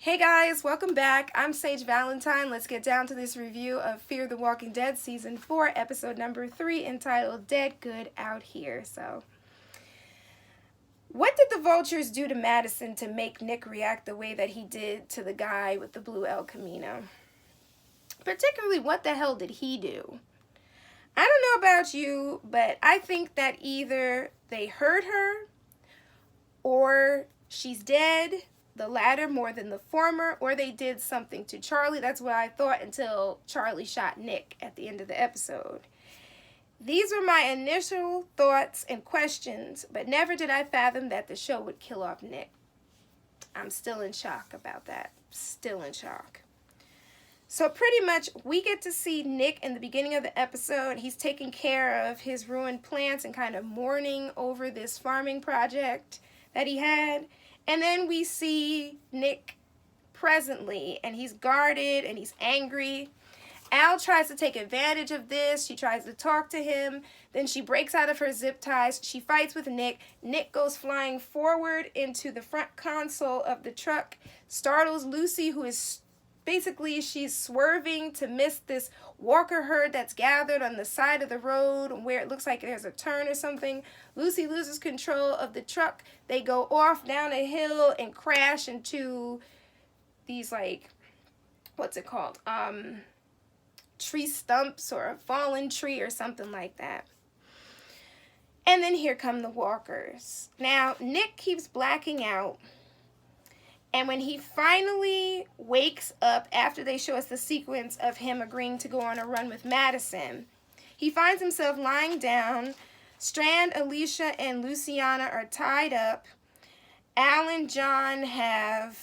Hey guys, welcome back. I'm Sage Valentine. Let's get down to this review of Fear the Walking Dead Season 4, Episode number 3, entitled Dead Good Out Here. What did the vultures do to Madison to make Nick react the way that he did to the guy with the blue El Camino? Particularly, what the hell did he do? I don't know about you, but I think that either they hurt her or she's dead, the latter more than the former, or they did something to Charlie. That's what I thought until Charlie shot Nick at the end of the episode. These were my initial thoughts and questions, but never did I fathom that the show would kill off Nick. I'm still in shock about that. Still in shock. So pretty much we get to see Nick in the beginning of the episode. He's taking care of his ruined plants and kind of mourning over this farming project that he had. And then we see Nick presently, and he's guarded and he's angry. Al tries to take advantage of this. She tries to talk to him. Then she breaks out of her zip ties. She fights with Nick. Nick goes flying forward into the front console of the truck, startles Lucy, who is basically, she's swerving to miss this walker herd that's gathered on the side of the road where it looks like there's a turn or something. Lucy loses control of the truck. They go off down a hill and crash into these, like, what's it called? Tree stumps or a fallen tree or something like that. And then here come the walkers. Now, Nick keeps blacking out. And when he finally wakes up after they show us the sequence of him agreeing to go on a run with Madison, he finds himself lying down. Strand, Alicia, and Luciana are tied up. Al and John have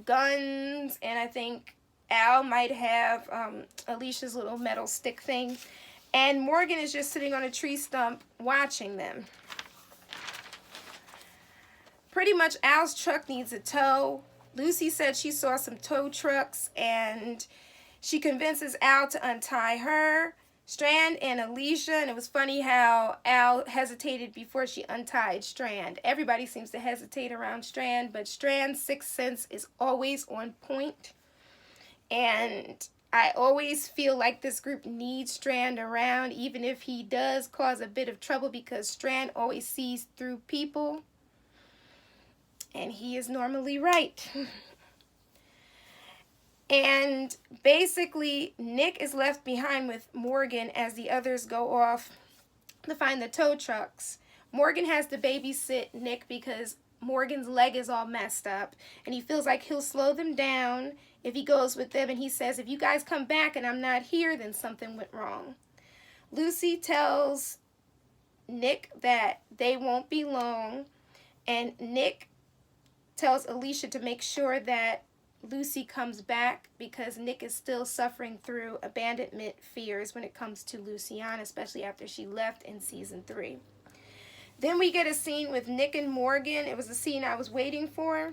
guns, and I think Al might have Alicia's little metal stick thing. And Morgan is just sitting on a tree stump watching them. Pretty much Al's truck needs a tow. Lucy said she saw some tow trucks and she convinces Al to untie her, Strand, and Alicia. And it was funny how Al hesitated before she untied Strand. Everybody seems to hesitate around Strand, but Strand's sixth sense is always on point. And I always feel like this group needs Strand around, even if he does cause a bit of trouble, because Strand always sees through people. And he is normally right. And basically, Nick is left behind with Morgan as the others go off to find the tow trucks. Morgan has to babysit Nick because Morgan's leg is all messed up. And he feels like he'll slow them down if he goes with them. And he says, if you guys come back and I'm not here, then something went wrong. Lucy tells Nick that they won't be long. And Nick tells Alicia to make sure that Lucy comes back because Nick is still suffering through abandonment fears when it comes to Luciana, especially after she left in season 3. Then we get a scene with Nick and Morgan. It was the scene I was waiting for.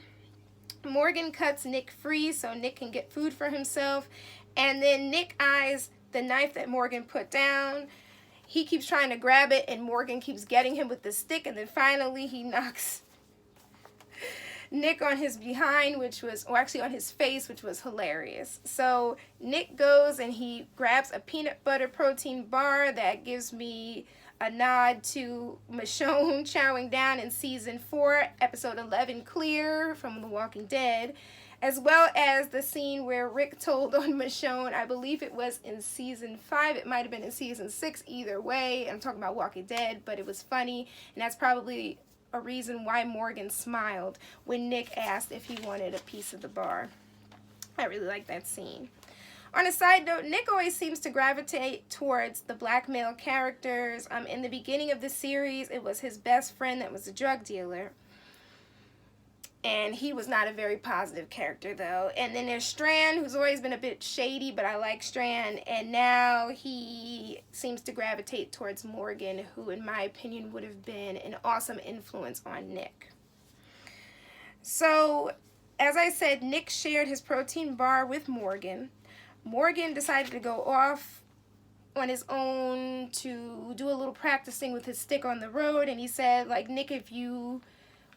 Morgan cuts Nick free so Nick can get food for himself. And then Nick eyes the knife that Morgan put down. He keeps trying to grab it and Morgan keeps getting him with the stick. And then finally he knocks Nick on his behind, on his face, which was hilarious. So Nick goes and he grabs a peanut butter protein bar that gives me a nod to Michonne chowing down in season 4, episode 11, Clear from The Walking Dead, as well as the scene where Rick told on Michonne. I believe it was in season 5. It might have been in season 6. Either way, I'm talking about Walking Dead, but it was funny, and that's probably a reason why Morgan smiled when Nick asked if he wanted a piece of the bar. I really like that scene. On a side note, Nick always seems to gravitate towards the black male characters. In the beginning of the series, it was his best friend that was a drug dealer. And he was not a very positive character, though. And then there's Strand, who's always been a bit shady, but I like Strand. And now he seems to gravitate towards Morgan, who, in my opinion, would have been an awesome influence on Nick. So, as I said, Nick shared his protein bar with Morgan. Morgan decided to go off on his own to do a little practicing with his stick on the road. And he said, like, Nick, if you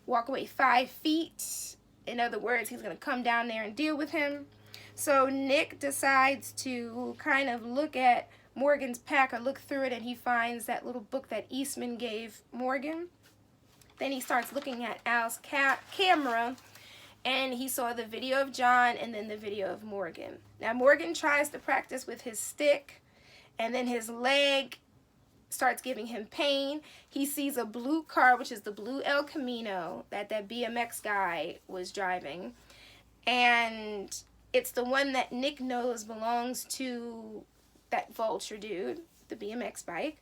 walk away 5 feet, In other words, he's going to come down there and deal with him. So Nick decides to kind of look at Morgan's pack or look through it, and he finds that little book that Eastman gave Morgan. Then he starts looking at Al's camera, and he saw the video of John and then the video of Morgan. Now Morgan tries to practice with his stick, and then his leg starts giving him pain. He sees a blue car, which is the blue El Camino that BMX guy was driving, and it's the one that Nick knows belongs to that Vulture dude, the BMX bike.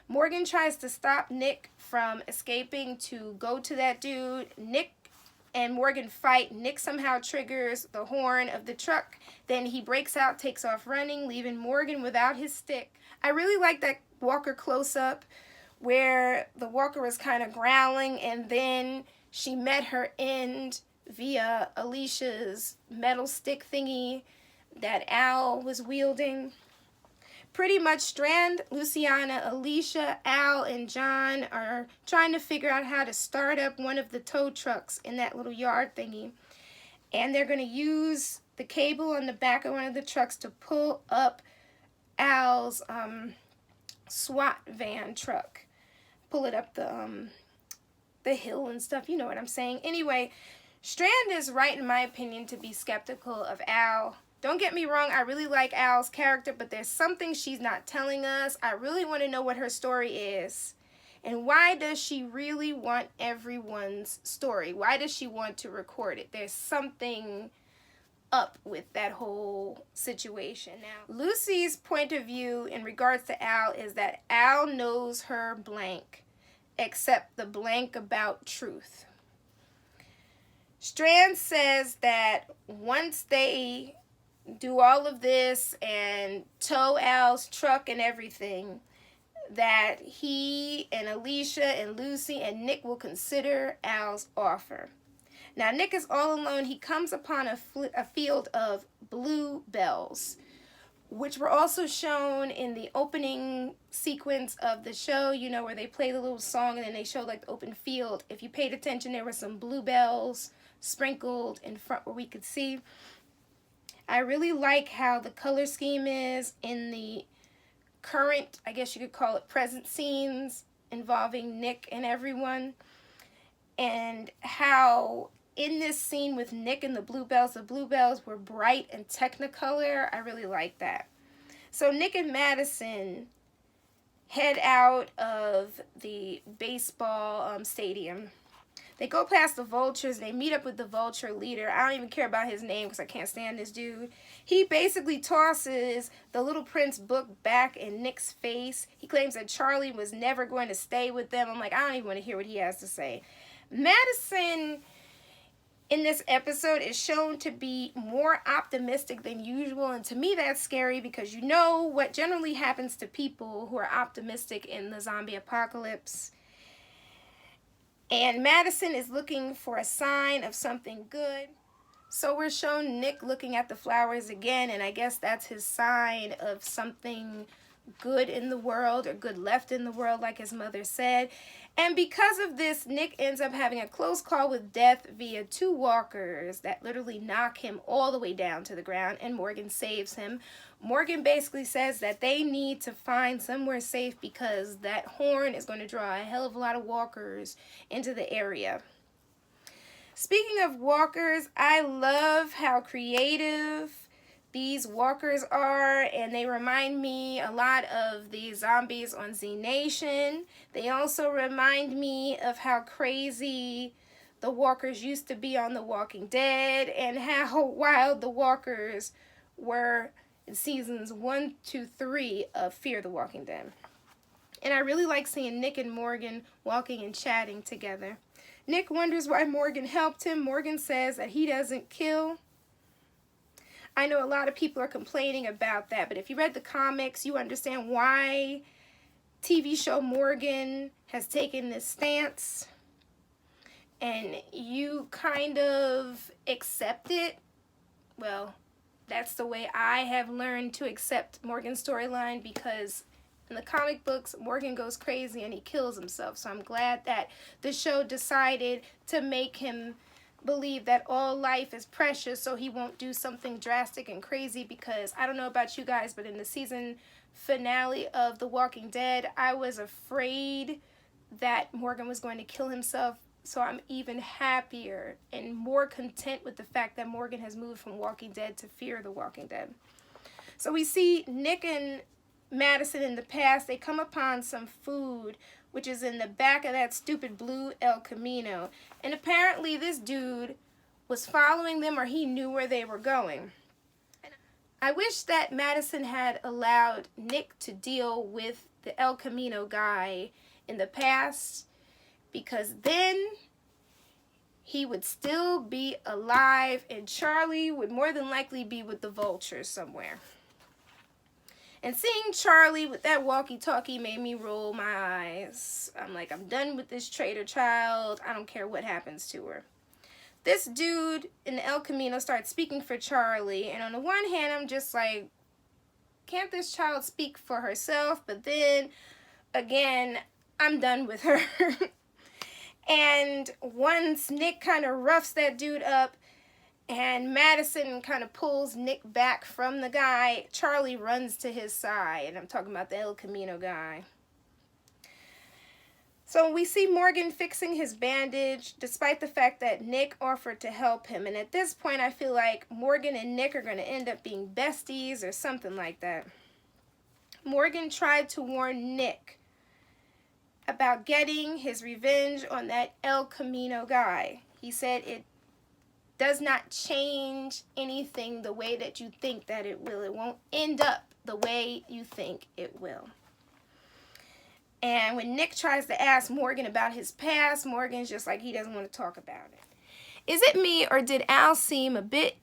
Morgan tries to stop Nick from escaping to go to that dude. Nick and Morgan fight. Nick somehow triggers the horn of the truck. Then he breaks out, takes off running, leaving Morgan without his stick. I really like that walker close-up where the walker was kind of growling, and then she met her end via Alicia's metal stick thingy that Al was wielding. Pretty much Strand, Luciana, Alicia, Al, and John are trying to figure out how to start up one of the tow trucks in that little yard thingy. And they're going to use the cable on the back of one of the trucks to pull up Al's SWAT van truck. Pull it up the hill and stuff. You know what I'm saying. Anyway, Strand is right, in my opinion, to be skeptical of Al. Don't get me wrong, I really like Al's character, but there's something she's not telling us. I really want to know what her story is. And why does she really want everyone's story? Why does she want to record it? There's something up with that whole situation. Now, Lucy's point of view in regards to Al is that Al knows her blank, except the blank about truth. Strand says that once they do all of this and tow Al's truck and everything, that he and Alicia and Lucy and Nick will consider Al's offer. Now Nick is all alone. He comes upon a field of bluebells, which were also shown in the opening sequence of the show, you know, where they play the little song and then they show like the open field. If you paid attention, there were some bluebells sprinkled in front where we could see. I really like how the color scheme is in the current, I guess you could call it present scenes involving Nick and everyone, and how in this scene with Nick and the bluebells were bright and technicolor. I really like that. So Nick and Madison head out of the baseball stadium. They go past the Vultures. They meet up with the Vulture leader. I don't even care about his name because I can't stand this dude. He basically tosses the Little Prince book back in Nick's face. He claims that Charlie was never going to stay with them. I'm like, I don't even want to hear what he has to say. Madison in this episode is shown to be more optimistic than usual. And to me, that's scary because you know what generally happens to people who are optimistic in the zombie apocalypse. And Madison is looking for a sign of something good. So we're shown Nick looking at the flowers again, and I guess that's his sign of something good in the world, or good left in the world, like his mother said. And because of this, Nick ends up having a close call with death via two walkers that literally knock him all the way down to the ground, and Morgan saves him. Morgan basically says that they need to find somewhere safe because that horn is going to draw a hell of a lot of walkers into the area. Speaking of walkers, I love how creative these walkers are, and they remind me a lot of the zombies on Z Nation. They also remind me of how crazy the walkers used to be on The Walking Dead and how wild the walkers were in seasons 1, 2, 3 of Fear the Walking Dead. And I really like seeing Nick and Morgan walking and chatting together. Nick wonders why Morgan helped him. Morgan says that he doesn't kill. I know a lot of people are complaining about that, but if you read the comics, you understand why TV show Morgan has taken this stance, and you kind of accept it. Well, that's the way I have learned to accept Morgan's storyline, because in the comic books, Morgan goes crazy and he kills himself. So I'm glad that the show decided to make him believe that all life is precious, so he won't do something drastic and crazy, because I don't know about you guys, but in the season finale of The Walking Dead, I was afraid that Morgan was going to kill himself. So I'm even happier and more content with the fact that Morgan has moved from Walking Dead to Fear the Walking Dead. So we see Nick and Madison in the past. They come upon some food, which is in the back of that stupid blue El Camino. And apparently this dude was following them, or he knew where they were going. I wish that Madison had allowed Nick to deal with the El Camino guy in the past, because then he would still be alive and Charlie would more than likely be with the vultures somewhere. And seeing Charlie with that walkie-talkie made me roll my eyes. I'm like, I'm done with this traitor child. I don't care what happens to her. This dude in the El Camino starts speaking for Charlie, and on the one hand, I'm just like, can't this child speak for herself? But then, again, I'm done with her. And once Nick kind of roughs that dude up, and Madison kind of pulls Nick back from the guy, Charlie runs to his side. I'm talking about the El Camino guy. So we see Morgan fixing his bandage, despite the fact that Nick offered to help him. And at this point, I feel like Morgan and Nick are going to end up being besties or something like that. Morgan tried to warn Nick about getting his revenge on that El Camino guy. He said it does not change anything the way that you think that it will. It won't end up the way you think it will. And when Nick tries to ask Morgan about his past, Morgan's just like, he doesn't want to talk about it. Is it me, or did Al seem a bit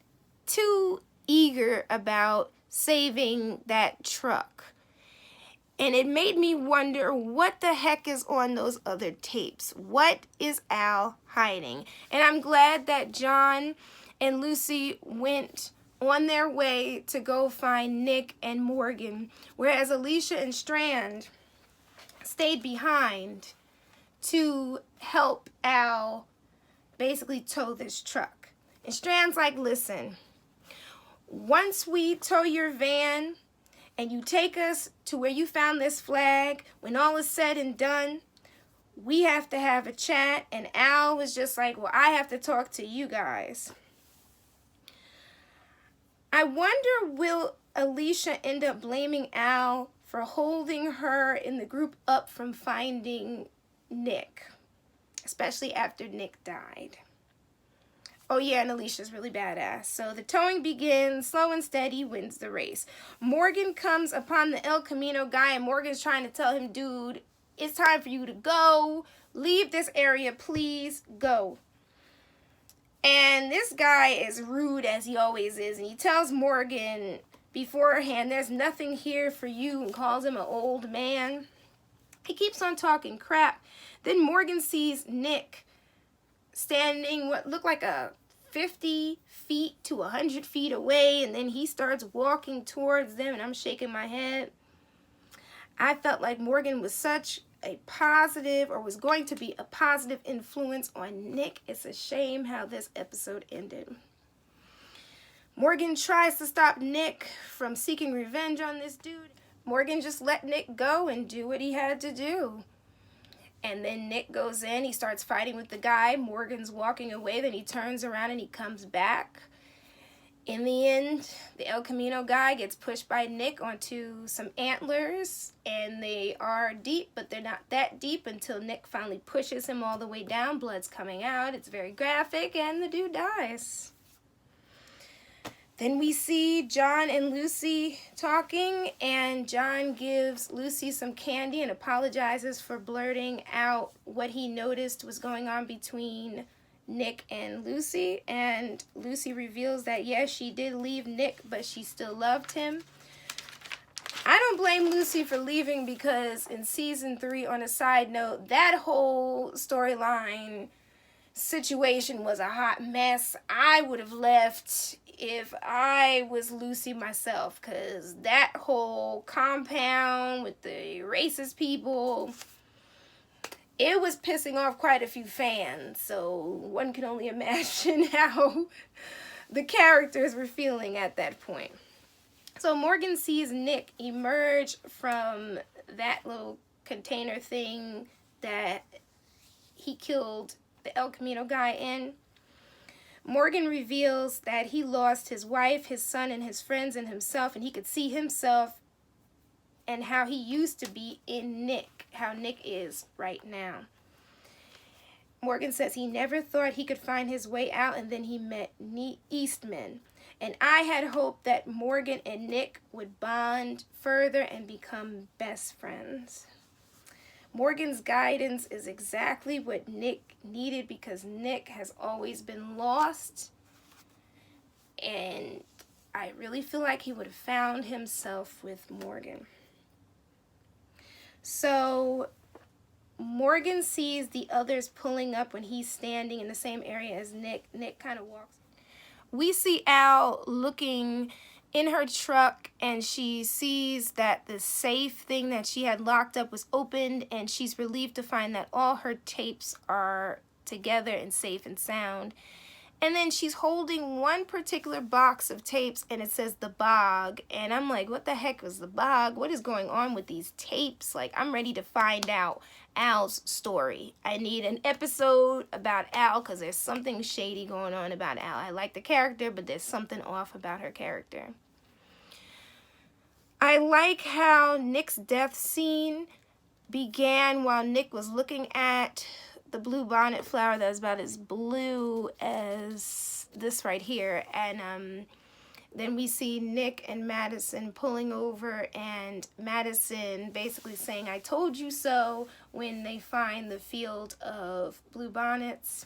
too eager about saving that truck? And it made me wonder, what the heck is on those other tapes? What is Al hiding? And I'm glad that John and Lucy went on their way to go find Nick and Morgan, whereas Alicia and Strand stayed behind to help Al basically tow this truck. And Strand's like, listen, once we tow your van and you take us to where you found this flag, when all is said and done, we have to have a chat. And Al was just like, well, I have to talk to you guys. I wonder, will Alicia end up blaming Al for holding her in the group up from finding Nick, especially after Nick died? Oh yeah, and Alicia's really badass. So the towing begins, slow and steady wins the race. Morgan comes upon the El Camino guy, and Morgan's trying to tell him, dude, it's time for you to go. Leave this area, please, go. And this guy is rude, as he always is, and he tells Morgan beforehand, there's nothing here for you, and calls him an old man. He keeps on talking crap. Then Morgan sees Nick standing what looked like a 50 feet to 100 feet away, and then he starts walking towards them, and I'm shaking my head. I felt like Morgan was such a positive, or was going to be a positive influence on Nick. It's a shame how this episode ended. Morgan tries to stop Nick from seeking revenge on this dude. Morgan just let Nick go and do what he had to do. And then Nick goes in, he starts fighting with the guy. Morgan's walking away, then he turns around and he comes back. In the end, the El Camino guy gets pushed by Nick onto some antlers, and they are deep, but they're not that deep until Nick finally pushes him all the way down. Blood's coming out. It's very graphic, and the dude dies. Then we see John and Lucy talking, and John gives Lucy some candy and apologizes for blurting out what he noticed was going on between Nick and Lucy. And Lucy reveals that, yes, she did leave Nick, but she still loved him. I don't blame Lucy for leaving, because in season 3, on a side note, that whole storyline situation was a hot mess. I would have left if I was Lucy myself, because that whole compound with the racist people, it was pissing off quite a few fans, so one can only imagine how the characters were feeling at that point. So Morgan sees Nick emerge from that little container thing that he killed the El Camino guy in. Morgan reveals that he lost his wife, his son, and his friends and himself, and he could see himself and how he used to be in Nick, how Nick is right now. Morgan says he never thought he could find his way out, and then he met Eastman. And I had hoped that Morgan and Nick would bond further and become best friends. Morgan's guidance is exactly what Nick needed because Nick has always been lost. And I really feel like he would have found himself with Morgan. So Morgan sees the others pulling up when he's standing in the same area as Nick. Nick kind of walks. We see Al looking in her truck, and she sees that the safe thing that she had locked up was opened, and she's relieved to find that all her tapes are together and safe and sound. And then she's holding one particular box of tapes, and it says The Bog. And I'm like, what the heck was The Bog? What is going on with these tapes? Like, I'm ready to find out Al's story. I need an episode about Al because there's something shady going on about Al. I like the character, but there's something off about her character. I like how Nick's death scene began while Nick was looking at the blue bonnet flower that was about as blue as this right here. And then we see Nick and Madison pulling over, and Madison basically saying, I told you so, when they find the field of blue bonnets.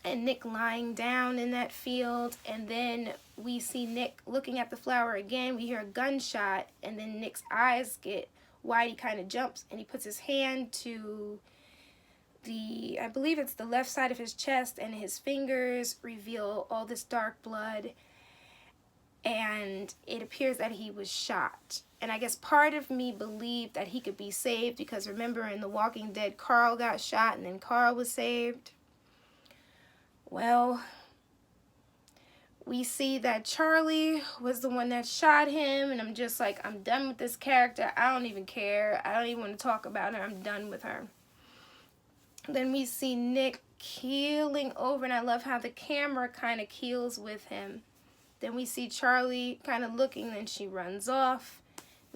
And Nick lying down in that field. And then we see Nick looking at the flower again. We hear a gunshot, and then Nick's eyes get wide. He kind of jumps, and he puts his hand to I believe it's the left side of his chest, and his fingers reveal all this dark blood, and it appears that he was shot. And I guess part of me believed that he could be saved because remember in The Walking Dead, Carl got shot and then Carl was saved. Well, we see that Charlie was the one that shot him, and I'm just like, I'm done with this character. I don't even care. I don't even want to talk about her. I'm done with her. Then we see Nick keeling over, and I love how the camera kind of keels with him. Then we see Charlie kind of looking, and she runs off.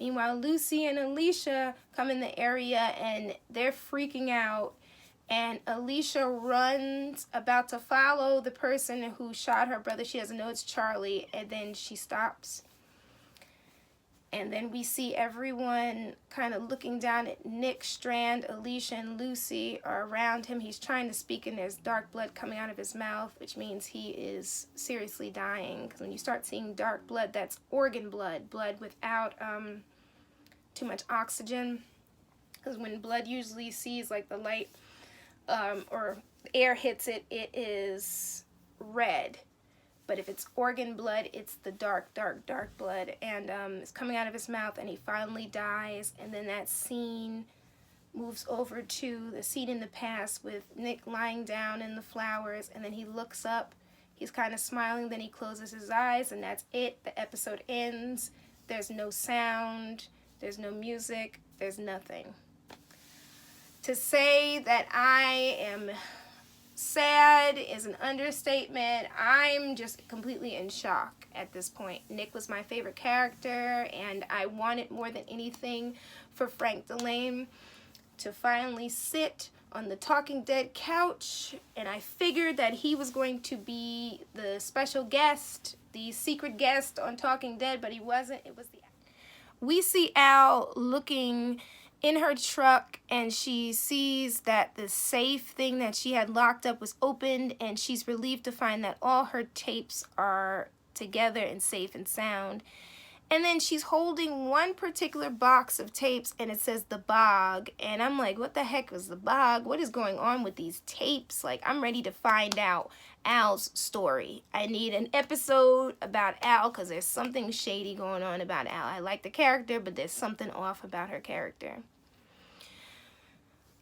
Meanwhile, Lucy and Alicia come in the area, and they're freaking out. And Alicia runs, about to follow the person who shot her brother. She doesn't know it's Charlie, and then she stops. And then we see everyone kind of looking down at Nick. Strand, Alicia, and Lucy are around him. He's trying to speak, and there's dark blood coming out of his mouth, which means he is seriously dying. Because when you start seeing dark blood, that's organ blood, blood without too much oxygen. Because when blood usually sees like the light or air hits it, it is red. But if it's organ blood, it's the dark, dark, dark blood. And it's coming out of his mouth, and he finally dies. And then that scene moves over to the scene in the past with Nick lying down in the flowers. And then he looks up. He's kind of smiling. Then he closes his eyes, and that's it. The episode ends. There's no sound. There's no music. There's nothing. To say that I am sad is an understatement. I'm just completely in shock at this point. Nick was my favorite character, and I wanted more than anything for Frank Delane to finally sit on the Talking Dead couch, and I figured that he was going to be the special guest, the secret guest on Talking Dead, but he wasn't. It was the... We see Al looking in her truck, and she sees that the safe thing that she had locked up was opened, and she's relieved to find that all her tapes are together and safe and sound. And then she's holding one particular box of tapes, and it says The Bog. And I'm like, what the heck was The Bog? What is going on with these tapes? Like, I'm ready to find out Al's story. I need an episode about Al because there's something shady going on about Al. I like the character, but there's something off about her character.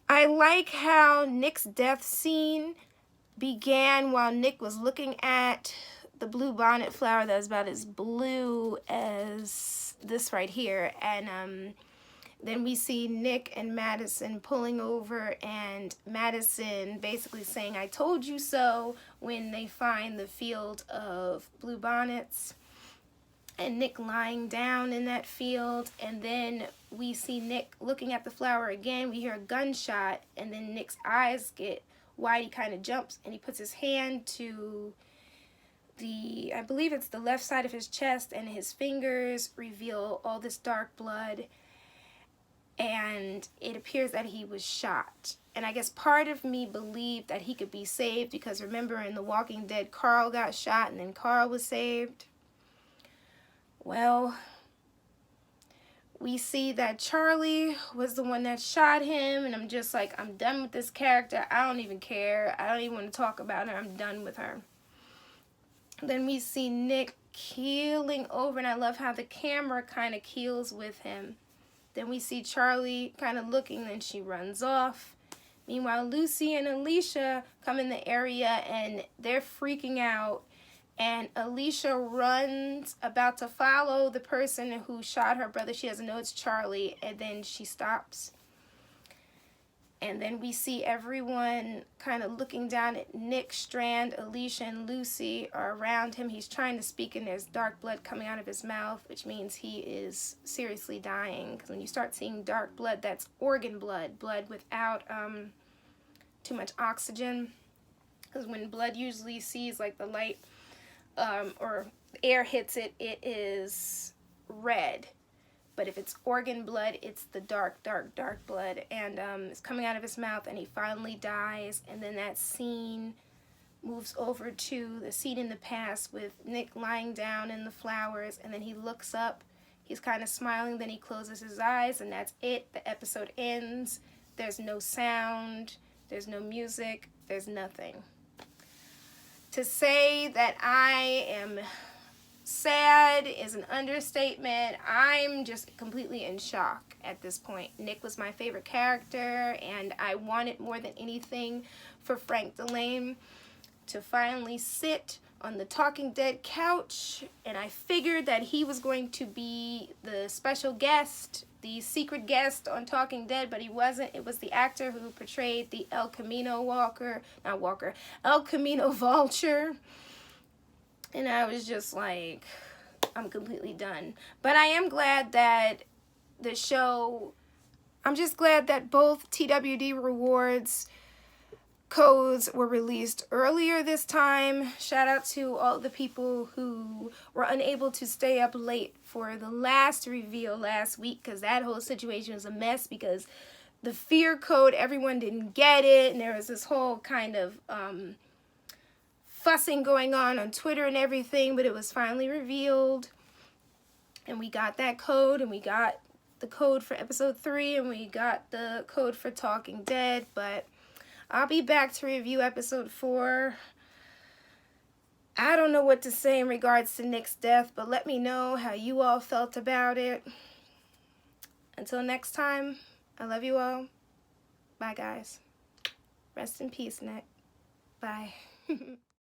I like how Nick's death scene began while Nick was looking at the blue bonnet flower that was about as blue as this right here. And then we see Nick and Madison pulling over, and Madison basically saying, "I told you so," when they find the field of blue bonnets. And Nick lying down in that field, and then we see Nick looking at the flower again. We hear a gunshot, and then Nick's eyes get wide. He kind of jumps, and he puts his hand to the, I believe it's the left side of his chest, and his fingers reveal all this dark blood, and it appears that he was shot. And I guess part of me believed that he could be saved, because remember in The Walking Dead, Carl got shot, and then Carl was saved. Well, we see that Charlie was the one that shot him, and I'm just like, I'm done with this character. I don't even care. I don't even want to talk about her. I'm done with her. Then we see Nick keeling over, and I love how the camera kind of keels with him. Then we see Charlie kind of looking, and she runs off. Meanwhile, Lucy and Alicia come in the area, and they're freaking out. And Alicia runs, about to follow the person who shot her brother. She doesn't know it's Charlie, and then she stops. And then we see everyone kind of looking down at Nick. Strand, Alicia, and Lucy are around him. He's trying to speak, and there's dark blood coming out of his mouth, which means he is seriously dying. Because when you start seeing dark blood, that's organ blood, blood without too much oxygen. Because when blood usually sees like the light or air hits it, it is red. But if it's organ blood, it's the dark, dark, dark blood. And it's coming out of his mouth, and he finally dies. And then that scene moves over to the scene in the past with Nick lying down in the flowers. And then he looks up. He's kind of smiling. Then he closes his eyes, and that's it. The episode ends. There's no sound. There's no music. There's nothing. To say that I am sad is an understatement. I'm just completely in shock at this point. Nick was my favorite character, and I wanted more than anything for Frank Delane to finally sit on the Talking Dead couch, and I figured that he was going to be the special guest, the secret guest on Talking Dead, but he wasn't. It was the actor who portrayed the El Camino El Camino Vulture. And I was just like, I'm completely done. But I am glad that the show, I'm just glad that both TWD rewards codes were released earlier this time. Shout out to all the people who were unable to stay up late for the last reveal last week, because that whole situation was a mess, because the fear code, everyone didn't get it, and there was this whole kind of fussing going on Twitter and everything, but it was finally revealed, and we got that code, and we got the code for episode 3, and we got the code for Talking Dead. But I'll be back to review episode 4. I don't know what to say in regards to Nick's death, but let me know how you all felt about it. Until next time, I love you all. Bye, guys. Rest in peace, Nick. Bye.